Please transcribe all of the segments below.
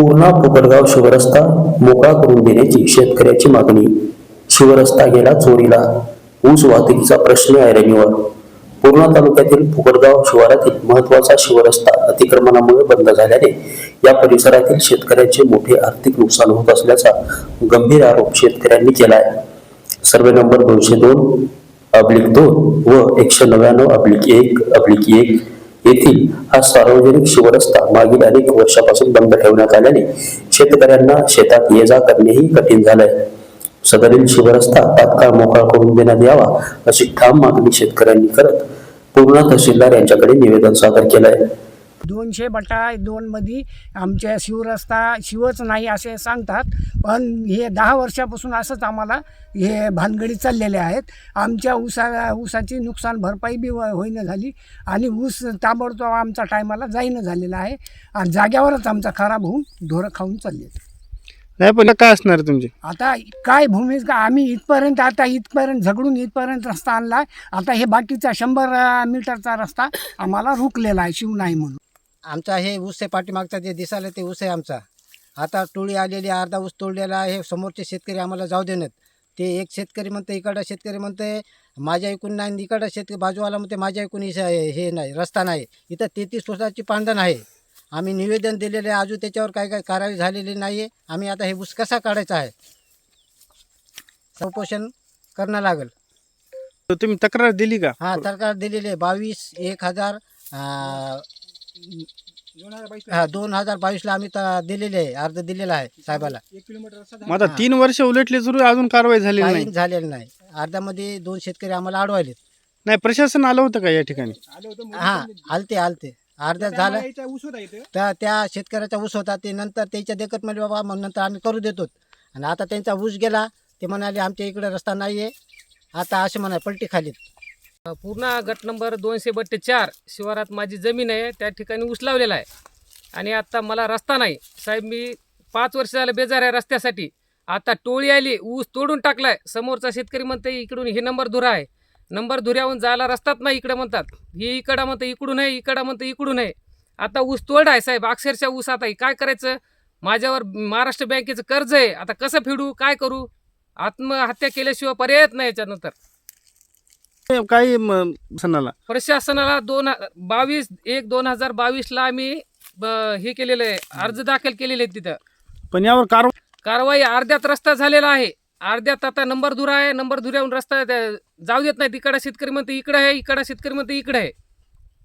पूर्णा पोकरगाव शिवरस्ता मोकळा करून देण्याची शेतकऱ्याची मागणी. शिवरस्ता गेला चोरीला, ऊस वाहतुकीचा प्रश्न ऐरणीवर. पूर्णा तालुक्यातील पोकरगाव शिवारातील महत्वाचा शिवरस्ता अतिक्रमणामुळे बंद झाल्याने या परिसरातील शेतकऱ्यांचे मोठे आर्थिक नुकसान होत असल्याचा गंभीर आरोप शेतकऱ्यांनी केलाय. सर्वे नंबर 202/2 व 199/1/1 येथील हा सार्वजनिक शिवरस्ता मागील अनेक वर्षापासून बंद ठेवण्यात आल्याने शेतकऱ्यांना शेतात ये जा करणेही कठीण झालंय. सदरील शिवरस्ता तात्काळ मोकळा करून देण्यात यावा अशी ठाम मागणी शेतकऱ्यांनी करत पूर्णा तहसीलदार यांच्याकडे निवेदन सादर केलंय. 200/2 मध्ये आमच्या शिवरस्ता शिवच नाही असे सांगतात, पण हे 10 वर्षापासून असंच आम्हाला हे भानगडी चाललेले आहेत. आमच्या ऊसाची नुकसान भरपाई बी होईना झाली आणि ऊस ताबडतोब आमचा टायमाला जाईनं झालेला आहे आणि जाग्यावरच आमचा खराब होऊन ढोरं खाऊन चालले. नाही पण काय असणार तुमची आता काय भूमिका, आम्ही इथपर्यंत झगडून इथपर्यंत रस्ता आणला. आता हे बाकीचा 100 मीटरचा रस्ता आम्हाला रुकलेला आहे शिव नाही म्हणून. आमचा हे ऊस आहे पाठीमागचा जे दिसायला ते ऊस आहे आमचा. आता टोळी आलेली, अर्धा ऊस तोडलेला आहे. समोरचे शेतकरी आम्हाला जाऊ देण्यात. ते एक शेतकरी म्हणते, इकडं शेतकरी म्हणते माझ्या ऐकून नाही, इकडं शेतकरी बाजूवाला म्हणते माझ्या ऐकून हे नाही, रस्ता नाही. इथं 33 फुटाची पांधण आहे. आम्ही निवेदन दिलेले आहे, अजून त्याच्यावर काही कारवाई झालेली नाही आहे. आम्ही आता हे ऊस कसा काढायचा आहे उपोषण करणं लागेल. तुम्ही तक्रार दिली का? हां, तक्रार दिलेली आहे. 2022ला आम्ही दिलेले आहे, अर्ज दिलेला आहे साहेबाला. मग आता 3 वर्ष उलटले सुरू अजून कारवाई झालेली नाही. काही झालेलं नाही. अर्ध्यामध्ये 2 शेतकरी आम्हाला अडवायलेत. नाही प्रशासन आलं होतं का या ठिकाणी? हां, आलते अर्ध्यात झालं. त्या शेतकऱ्याचा ऊस होता, ते नंतर त्याच्या देखत म्हणजे बाबा मग नंतर आम्ही करू देतो. आणि आता त्यांचा ऊस गेला, ते म्हणाले आमच्या इकडे रस्ता नाही आहे. आता असे म्हणाले पलटी खालीत. पूर्णा गट नंबर 242 शिवारात माझी जमीन आहे, त्या ठिकाणी ऊस लावलेला आहे आणि आता मला रस्ता नाही. साहेब मी 5 वर्ष झालं बेजार आहे रस्त्यासाठी. आता टोळी आली, ऊस तोडून टाकलाय. समोरचा शेतकरी म्हणते इकडून हे नंबर धुरा आहे, नंबर धुऱ्याहून जायला रस्ताच नाही. इकडं म्हणतात हे इकडं म्हणतं इकडून आहे, इकडं म्हणतं इकडून आहे. आता ऊस तोड आहे साहेब, अक्षरशः ऊस. आता काय करायचं? माझ्यावर महाराष्ट्र बँकेचं कर्ज आहे. आता कसं फेडू, काय करू? आत्महत्या केल्याशिवाय पर्यायच नाही याच्यानंतर. काही सणाला प्रशासनाला 22/1/2022ला आम्ही हे केलेलं आहे, अर्ज दाखल केलेले आहेत तिथं. पण यावर कारवाई अर्ध्यात रस्ता झालेला आहे, अर्ध्यात आता नंबर धुरा आहे. नंबर धुऱ्याहून रस्ता जाऊ देत नाही. तिकडं शेतकरी म्हणते इकडे आहे, इकडं शेतकरी म्हणते इकडे आहे.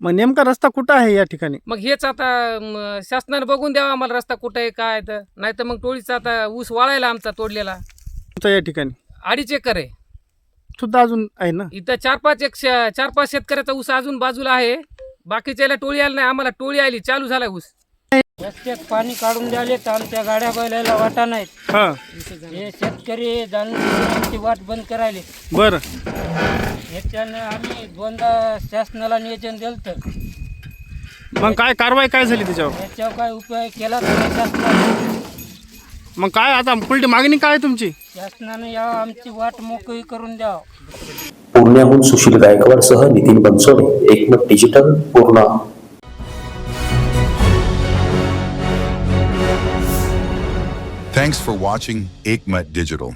मग नेमका रस्ता कुठं आहे या ठिकाणी? मग हेच आता शासनाने बघून द्यावा आम्हाला रस्ता कुठं आहे काय. तर नाही तर मग टोळीचा आता ऊस वाळायला आमचा तोडलेला या ठिकाणी 2.5 एकर आहे. सुद्धा अजून आहे ना इथं 4-5 शेतकऱ्याचा ऊस अजून बाजूला आहे. बाकीच्याला टोळी आली नाही, आम्हाला टोळी आली, चालू झाला ऊस. रस्त्यात पाणी काढून द्याले तर आमच्या गाड्या बैलाला वाटा नाहीत. हे शेतकरी जाणून आमची वाट बंद करायले. बरं, याच्यानं आम्ही 2दा शासनाला नियोजन दिलं तर मग काय कारवाई काय झाली त्याच्यावर? याच्यावर काय उपाय केला नाही शासनाने. मग काय आता पुढची मागणी काय तुमची? शासनाने या आमची वाट मोकळी करून द्यावं. पूर्ण्याहून सुशील गायकवाड सह नितीन बनसोडे, एकमत digital, Purna. Thanks for watching Ekmat Digital.